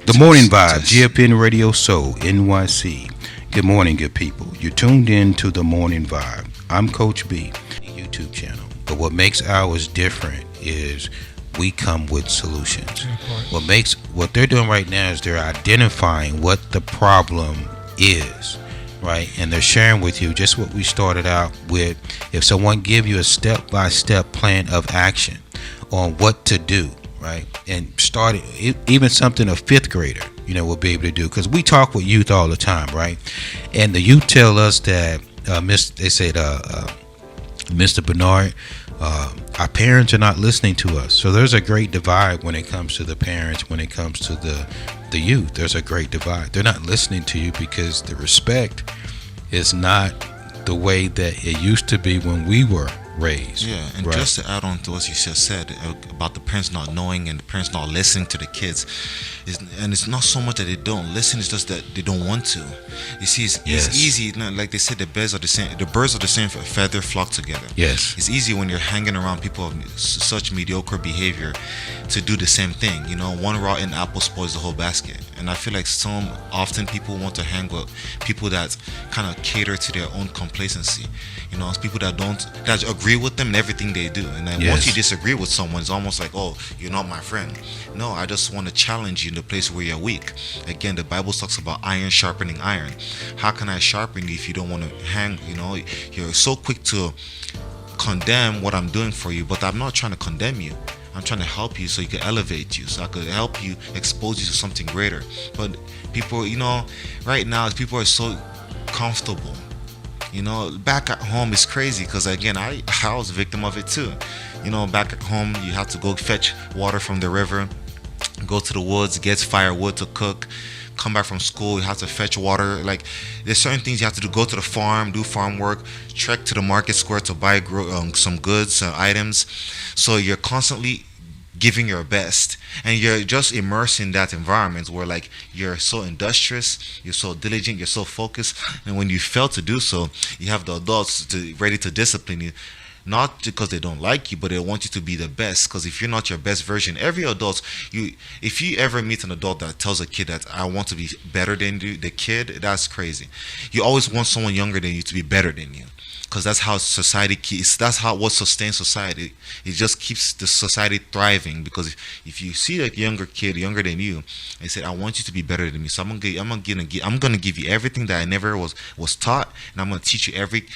The Morning Vibe, GFN Radio Soul, NYC. Good morning, good people. You're tuned in to The Morning Vibe. I'm Coach B, YouTube channel. But what makes ours different is we come with solutions. What they're doing right now is they're identifying what the problem is, right? And they're sharing with you just what we started out with. If someone give you a step-by-step plan of action on what to do, right, and started even something a fifth grader, will be able to do, because we talk with youth all the time, right? And the youth tell us that Mr. Bernard, our parents are not listening to us. So there's a great divide when it comes to the parents, when it comes to the youth. There's a great divide. They're not listening to you because the respect is not the way that it used to be when we were raised. Yeah, and right? Just to add on to what you just said about the parents not knowing and the parents not listening to the kids, and it's not so much that they don't listen, it's just that they don't want to. You see, it's easy, like they said, the birds of the same feather flock together. Yes, it's easy when you're hanging around people of such mediocre behavior to do the same thing. One rotten apple spoils the whole basket. And I feel like often people want to hang with people that kind of cater to their own complacency. People that agree with them in everything they do. And then once you disagree with someone, it's almost like, oh, you're not my friend. No, I just want to challenge you in the place where you're weak. Again, the Bible talks about iron sharpening iron. How can I sharpen you if you don't want to hang? You're so quick to condemn what I'm doing for you, but I'm not trying to condemn you. I'm trying to help you so you can elevate you, so I could help you, expose you to something greater. But people, right now, people are so comfortable. Back at home is crazy because, again, I was a victim of it too. Back at home, you have to go fetch water from the river, go to the woods, get firewood to cook, come back from school, you have to fetch water. Like, there's certain things you have to do. Go to the farm, do farm work, trek to the market square to buy some goods, items. So you're constantly giving your best, and you're just immersed in that environment where, like, you're so industrious, you're so diligent, you're so focused, and when you fail to do so, you have the adults ready to discipline you, not because they don't like you, but they want you to be the best. Because if you're not your best version, every adult, if you ever meet an adult that tells a kid that I want to be better than you, the kid, that's crazy. You always want someone younger than you to be better than you, because that's how society keeps. That's what sustains society. It just keeps the society thriving. Because if you see a younger kid, younger than you, and say, "I want you to be better than me," so I'm gonna give you everything that I never was taught, and I'm gonna teach you every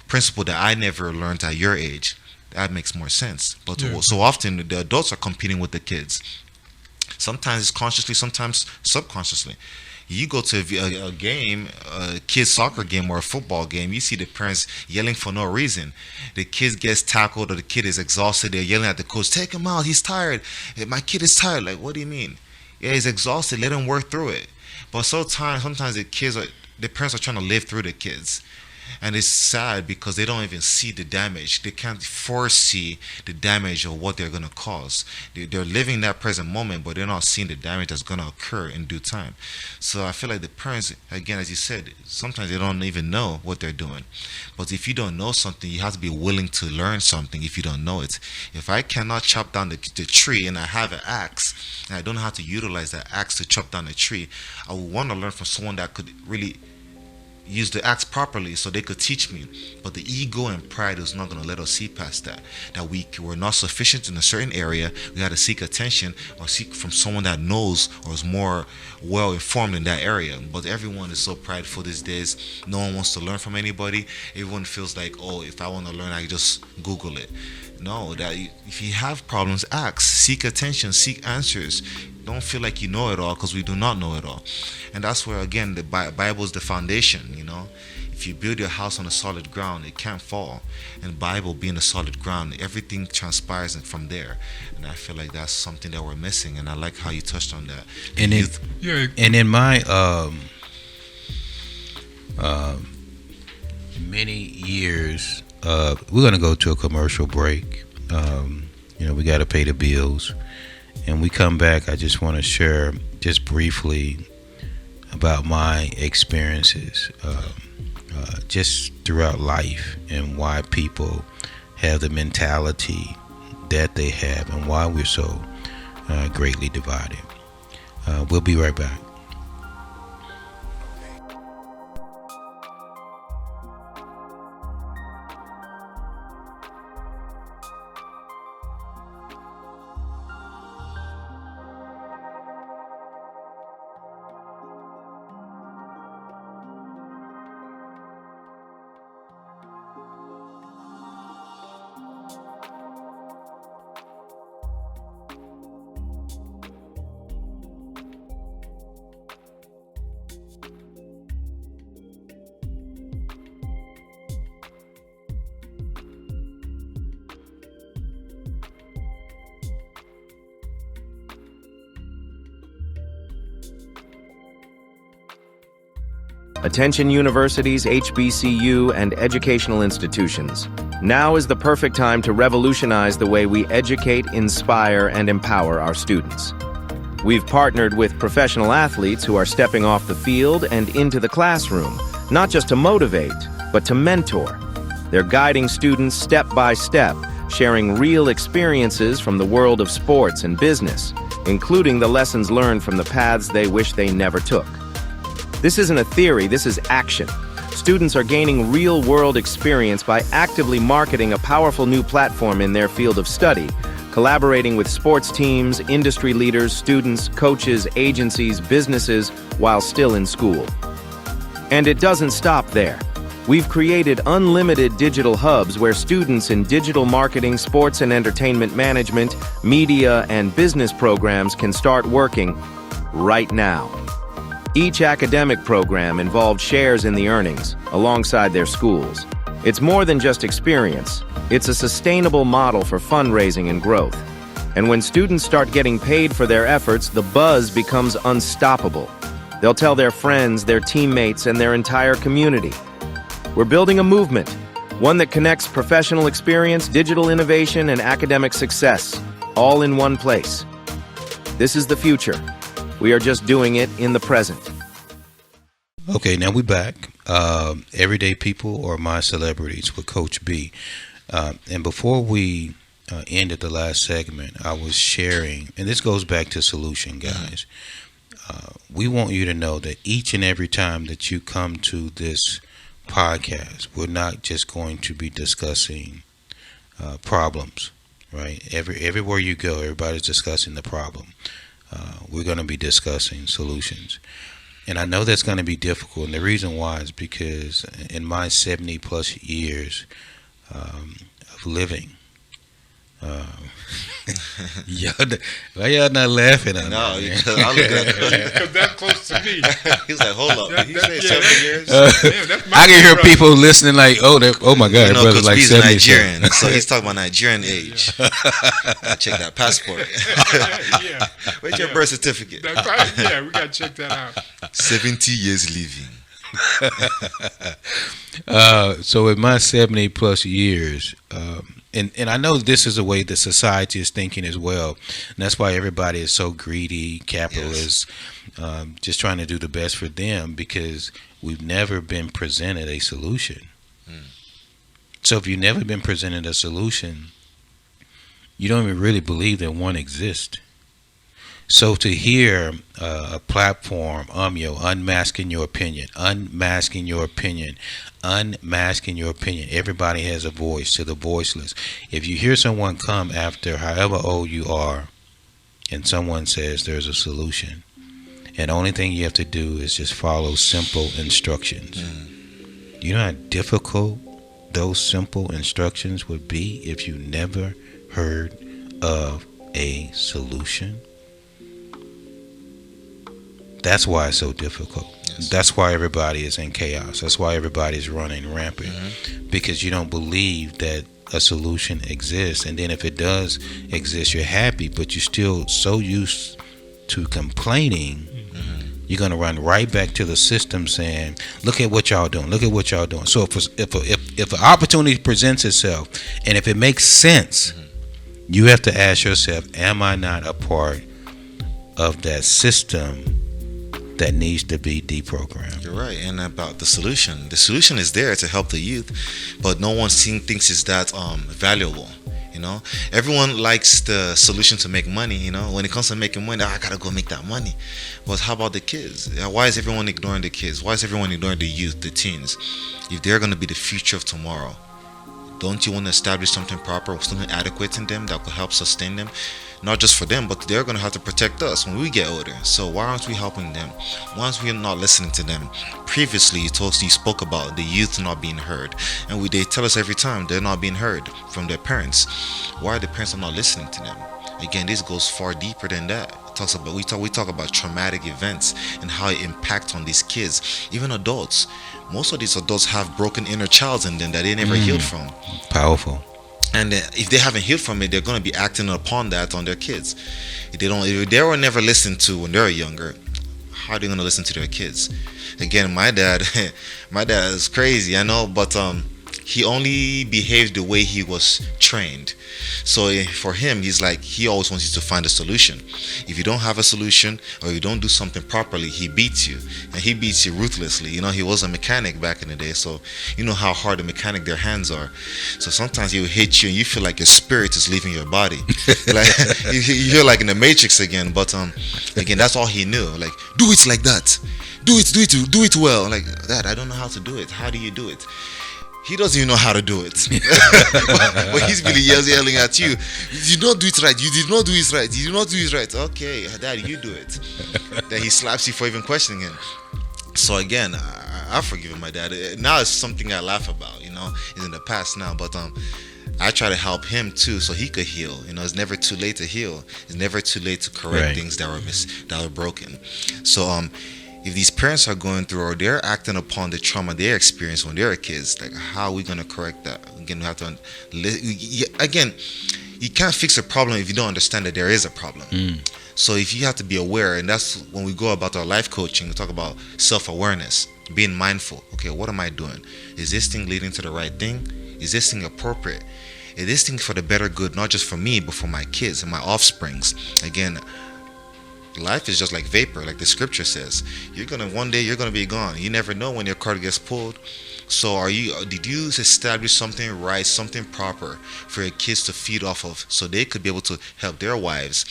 principle that I never learned at your age. That makes more sense. But so often the adults are competing with the kids. Sometimes it's consciously, sometimes subconsciously. You go to a game, a kid's soccer game or a football game, you see the parents yelling for no reason. The kid gets tackled or the kid is exhausted. They're yelling at the coach, "Take him out, he's tired. My kid is tired." Like, what do you mean? Yeah, he's exhausted. Let him work through it. But sometimes the parents are trying to live through the kids. And it's sad because they don't even see the damage. They can't foresee the damage of what they're going to cause. They're living that present moment, but they're not seeing the damage that's going to occur in due time. So I feel like the parents, again, as you said, sometimes they don't even know what they're doing. But if you don't know something, you have to be willing to learn something if you don't know it. If I cannot chop down the tree and I have an axe, and I don't know how to utilize that axe to chop down the tree, I would want to learn from someone that could really use the axe properly so they could teach me. But the ego and pride is not going to let us see past that we're not sufficient in a certain area. We got to seek attention or seek from someone that knows or is more well informed in that area. But everyone is so prideful these days. No one wants to learn from anybody. Everyone feels like, oh, if I want to learn, I just Google it. No, that if you have problems, ask, seek attention, seek answers. Don't feel like you know it all, because we do not know it all. And that's where, again, the Bible is the foundation. If you build your house on a solid ground, it can't fall. And Bible being a solid ground, everything transpires from there. And I feel like that's something that we're missing. And I like how you touched on that. And in my many years, we're gonna go to a commercial break. We got to pay the bills. And we come back, I just want to share just briefly about my experiences just throughout life, and why people have the mentality that they have, and why we're so greatly divided. We'll be right back. Attention universities, HBCU, and educational institutions. Now is the perfect time to revolutionize the way we educate, inspire, and empower our students. We've partnered with professional athletes who are stepping off the field and into the classroom, not just to motivate, but to mentor. They're guiding students step by step, sharing real experiences from the world of sports and business, including the lessons learned from the paths they wish they never took. This isn't a theory, this is action. Students are gaining real-world experience by actively marketing a powerful new platform in their field of study, collaborating with sports teams, industry leaders, students, coaches, agencies, businesses, while still in school. And it doesn't stop there. We've created unlimited digital hubs where students in digital marketing, sports and entertainment management, media, and business programs can start working right now. Each academic program involved shares in the earnings alongside their schools. It's more than just experience. It's a sustainable model for fundraising and growth. And when students start getting paid for their efforts, the buzz becomes unstoppable. They'll tell their friends, their teammates, and their entire community. We're building a movement, one that connects professional experience, digital innovation, and academic success, all in one place. This is the future. We are just doing it in the present. Okay, now we're back. Everyday People Are My Celebrities with Coach B. And before we ended the last segment, I was sharing, and this goes back to solution, guys. We want you to know that each and every time that you come to this podcast, we're not just going to be discussing problems, right? Everywhere you go, everybody's discussing the problem. We're going to be discussing solutions. And I know that's going to be difficult. And the reason why is because in my 70 plus years of living, why y'all not laughing at No, me? because I'm looking at Because that's close to me. He's like, hold up. Did he say Yeah. 7 years? Damn, that's my I can hear brother. people listening like, oh my God, You know, brother's Coach like B's 70. Nigerian, so he's talking about Nigerian age. I check that passport. Yeah. Where's your birth certificate? That's right. Yeah, we got to check that out. 70 years living. So in my 70 plus years, and I know this is a way that society is thinking as well. And that's why everybody is so greedy, capitalist, just trying to do the best for them because we've never been presented a solution. So if you've never been presented a solution, you don't even really believe that one exists. So to hear a platform, UMYO, unmasking your opinion, unmasking your opinion, unmasking your opinion. Everybody has a voice to the voiceless. If you hear someone come after however old you are and someone says there's a solution, and the only thing you have to do is just follow simple instructions. You know how difficult those simple instructions would be if you never heard of a solution? That's why it's so difficult. Yes. That's why everybody is in chaos. That's why everybody's running rampant. Because you don't believe that a solution exists. And then if it does exist, you're happy, but you're still so used to complaining, you're going to run right back to the system saying, look at what y'all doing. Look at what y'all doing. So if an opportunity presents itself, and if it makes sense, you have to ask yourself, am I not a part of that system that needs to be deprogrammed? You're right. And about the solution is there to help the youth, but no one thinks it's that valuable. You know, everyone likes the solution to make money. You know, when it comes to making money, I gotta go make that money. But how about the kids? Why is everyone ignoring the kids? Why is everyone ignoring the youth, the teens? If they're gonna be the future of tomorrow, don't you want to establish something proper, something adequate in them that will help sustain them? Not just for them, but they're going to have to protect us when we get older. So why aren't we helping them? Why aren't we not listening to them? Previously, you spoke about the youth not being heard, and they tell us every time they're not being heard from their parents. Why are the parents not listening to them? Again, this goes far deeper than that. We talk about traumatic events and how it impacts on these kids, even adults. Most of these adults have broken inner childs in them that they never healed from. Powerful. And if they haven't healed from it, they're going to be acting upon that on their kids. If they were never listened to when they're younger, how are they going to listen to their kids? Again, my dad is crazy, I know, but he only behaved the way he was trained. So for him, he always wants you to find a solution. If you don't have a solution or you don't do something properly, he beats you, and he beats you ruthlessly. You know, he was a mechanic back in the day, so you know how hard a mechanic their hands are. So sometimes he will hit you and you feel like your spirit is leaving your body. Like you're like in the Matrix again. But again, that's all he knew. Like, do it like that. Do it well. Like, Dad, I don't know how to do it. How do you do it? He doesn't even know how to do it. But he's really yelling at you. You don't do it right. You did not do it right. You did not do it right. Okay, Dad, you do it. Then he slaps you for even questioning him. So again, I've forgiven my dad. Now it's something I laugh about, you know. It's in the past now. But I try to help him too so he could heal. You know, it's never too late to heal. It's never too late to correct things that were broken. So if these parents are going through or they're acting upon the trauma they experienced when they were kids, like, how are we going to correct that? Again, we have to again, you can't fix a problem if you don't understand that there is a problem. So if you have to be aware, and that's when we go about our life coaching, we talk about self-awareness, being mindful. Okay, what am I doing? Is this thing leading to the right thing? Is this thing appropriate? Is this thing for the better good, not just for me, but for my kids and my offsprings? Again, life is just like vapor, like the scripture says. One day you're gonna be gone. You never know when your card gets pulled. So did you establish something right, something proper for your kids to feed off of, so they could be able to help their wives?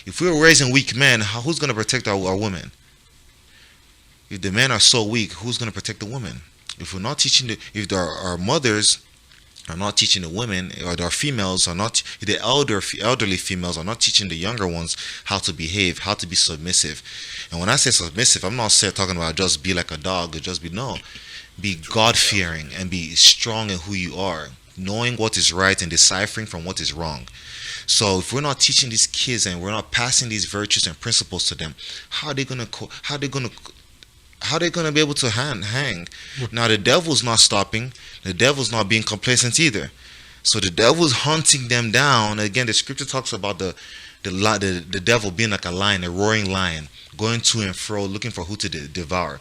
If we're raising weak men, who's gonna protect our women? If the men are so weak, who's gonna protect the women? If we're not teaching if our mothers are not teaching the women, or our females are not, the elderly females are not teaching the younger ones how to behave, how to be submissive. And when I say submissive, I'm not talking about just be like a dog, or be God-fearing and be strong in who you are, knowing what is right and deciphering from what is wrong. So if we're not teaching these kids and we're not passing these virtues and principles to them, how are they gonna be able to hang? Now the devil's not stopping. The devil's not being complacent either. So the devil's hunting them down. Again, the scripture talks about the devil being like a lion, a roaring lion, going to and fro, looking for who to devour.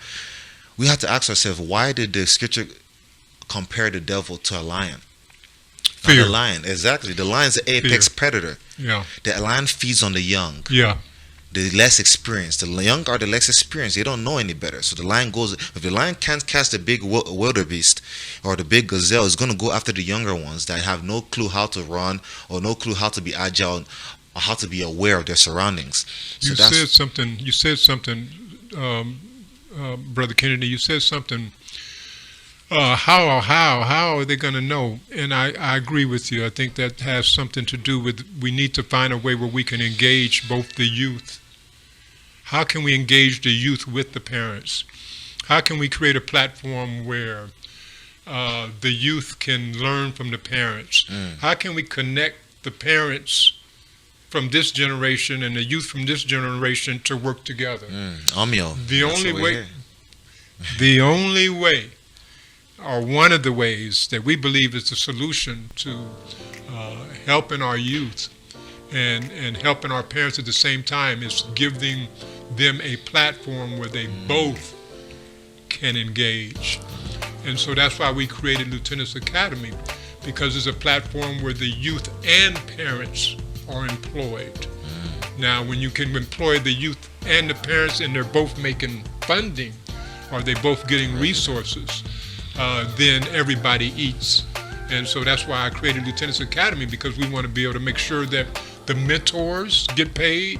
We have to ask ourselves, why did the scripture compare the devil to a lion? Fear. The lion, exactly. The lion's the apex predator. Yeah. The lion feeds on the young. Yeah. The less experienced. The young are the less experienced. They don't know any better. So the lion goes. If the lion can't catch the big wildebeest or the big gazelle, it's going to go after the younger ones that have no clue how to run or no clue how to be agile or how to be aware of their surroundings. So You said something, Brother Kennedy. You said something. How are they going to know? And I agree with you. I think that has something to do with, we need to find a way where we can engage both the youth. How can we engage the youth with the parents? How can we create a platform where the youth can learn from the parents? How can we connect the parents from this generation and the youth from this generation to work together? UMYO. The only way, or one of the ways that we believe is the solution to helping our youth and helping our parents at the same time, is giving them a platform where they both can engage. And so that's why we created Lieutenant's Academy, because it's a platform where the youth and parents are employed. Now, when you can employ the youth and the parents and they're both making funding, or they both getting resources, then everybody eats. And so that's why I created Lieutenant's Academy, because we want to be able to make sure that the mentors get paid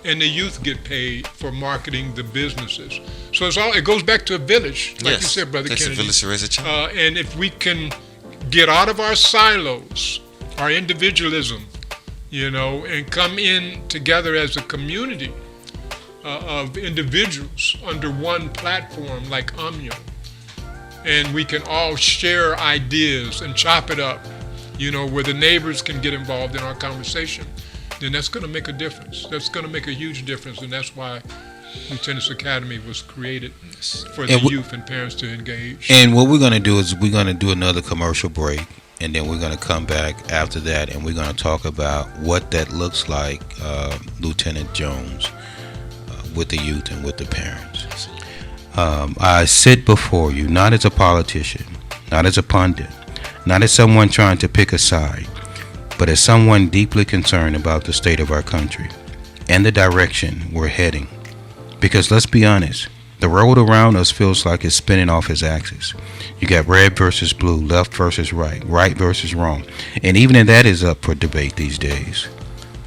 and the youth get paid for marketing the businesses. So it goes back to a village, like you said, Brother Kennedy. Takes a village to raise a child. And if we can get out of our silos, our individualism, and come in together as a community of individuals under one platform like UMYO, and we can all share ideas and chop it up, where the neighbors can get involved in our conversation, then that's going to make a difference. That's going to make a huge difference, and that's why Lieutenant's Academy was created, for the youth and parents to engage. And what we're going to do is we're going to do another commercial break, and then we're going to come back after that, and we're going to talk about what that looks like, Lieutenant Jones, with the youth and with the parents. I sit before you not as a politician, not as a pundit, not as someone trying to pick a side, but as someone deeply concerned about the state of our country and the direction we're heading. Because let's be honest, the road around us feels like it's spinning off its axis. You got red versus blue, left versus right, right versus wrong, and even that is up for debate these days.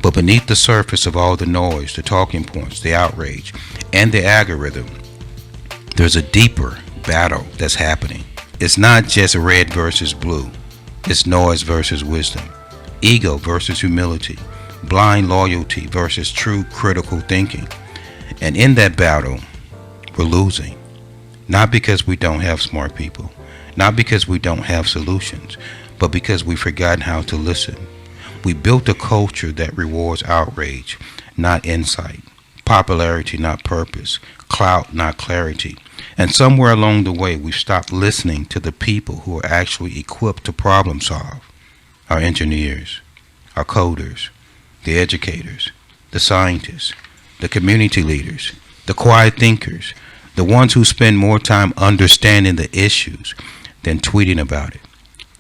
But beneath the surface of all the noise, the talking points, the outrage, and the algorithm, there's a deeper battle that's happening. It's not just red versus blue. It's noise versus wisdom, ego versus humility, blind loyalty versus true critical thinking. And in that battle, we're losing. Not because we don't have smart people, not because we don't have solutions, but because we've forgotten how to listen. We built a culture that rewards outrage, not insight, popularity, not purpose, clout, not clarity. And somewhere along the way, we've stopped listening to the people who are actually equipped to problem solve. Our engineers, our coders, the educators, the scientists, the community leaders, the quiet thinkers, the ones who spend more time understanding the issues than tweeting about it.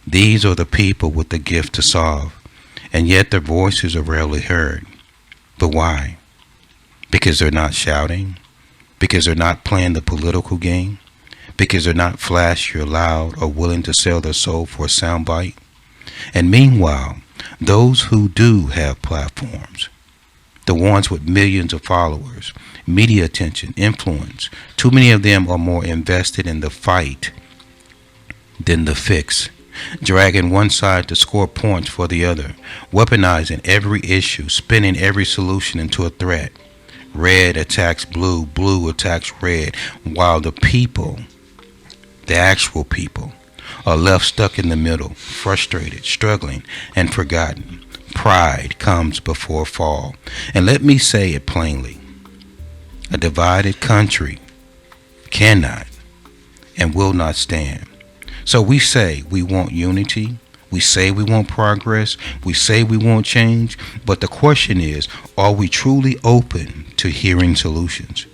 These are the people with the gift to solve, and yet their voices are rarely heard. But why? Because they're not shouting? Because they're not playing the political game? Because they're not flashy or loud or willing to sell their soul for a soundbite? And meanwhile, those who do have platforms, the ones with millions of followers, media attention, influence, too many of them are more invested in the fight than the fix, dragging one side to score points for the other, weaponizing every issue, spinning every solution into a threat. Red attacks blue, blue attacks red, while the people, the actual people, are left stuck in the middle, frustrated, struggling, and forgotten. Pride comes before fall. And let me say it plainly. A divided country cannot and will not stand. So we say we want unity. We say we want progress. We say we want change. But the question is, are we truly open to hearing solutions?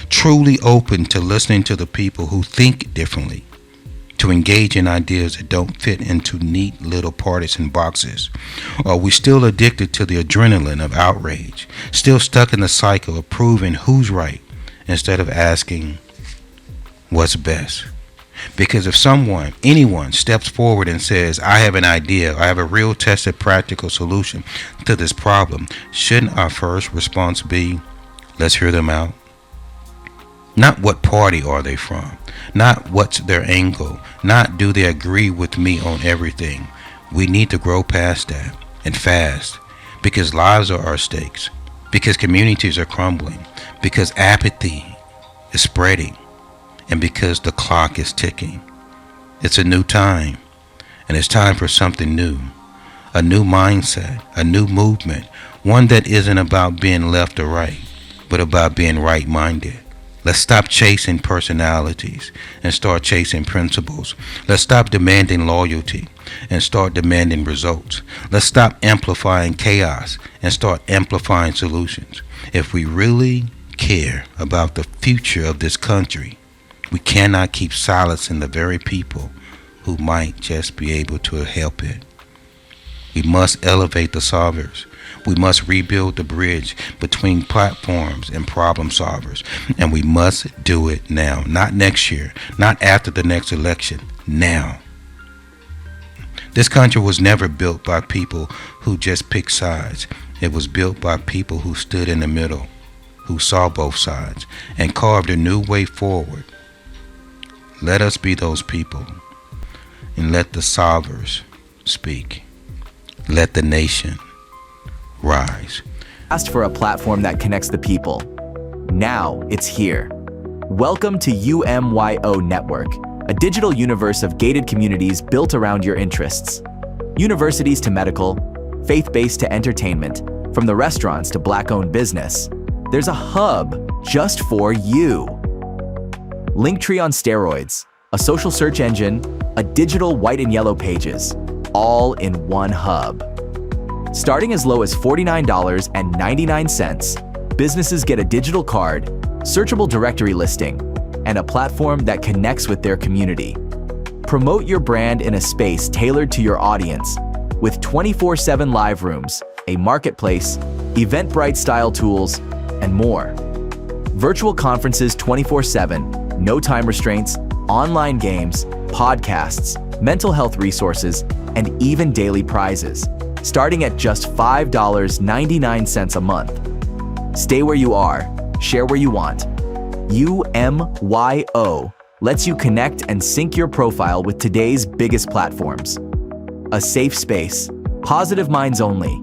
Truly open to listening to the people who think differently? To engage in ideas that don't fit into neat little partisan boxes? Or are we still addicted to the adrenaline of outrage, still stuck in the cycle of proving who's right instead of asking what's best? Because if anyone steps forward and says, I have an idea, I have a real tested practical solution to this problem, shouldn't our first response be, let's hear them out? Not what party are they from, not what's their angle, not do they agree with me on everything. We need to grow past that, and fast, because lives are our stakes, because communities are crumbling, because apathy is spreading, and because the clock is ticking. It's a new time, and it's time for something new, a new mindset, a new movement, one that isn't about being left or right, but about being right-minded. Let's stop chasing personalities and start chasing principles. Let's stop demanding loyalty and start demanding results. Let's stop amplifying chaos and start amplifying solutions. If we really care about the future of this country, we cannot keep silencing the very people who might just be able to help it. We must elevate the solvers. We must rebuild the bridge between platforms and problem solvers. And we must do it now. Not next year. Not after the next election. Now. This country was never built by people who just picked sides. It was built by people who stood in the middle, who saw both sides, and carved a new way forward. Let us be those people, and let the solvers speak. Let the nation rise. Asked for a platform that connects the people. Now it's here. Welcome to UMYO Network, a digital universe of gated communities built around your interests. Universities to medical, faith-based to entertainment, from the restaurants to Black-owned business, there's a hub just for you. Linktree on steroids, a social search engine, a digital white and yellow pages, all in one hub. Starting as low as $49.99, businesses get a digital card, searchable directory listing, and a platform that connects with their community. Promote your brand in a space tailored to your audience with 24/7 live rooms, a marketplace, Eventbrite style tools, and more. Virtual conferences 24/7, no time restraints, online games, podcasts, mental health resources, and even daily prizes, starting at just $5.99 a month. Stay where you are, share where you want. UMYO lets you connect and sync your profile with today's biggest platforms. A safe space, positive minds only,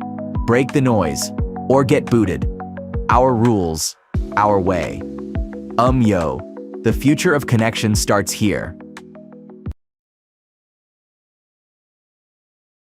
break the noise, or get booted. Our rules, our way. UMYO, the future of connection starts here.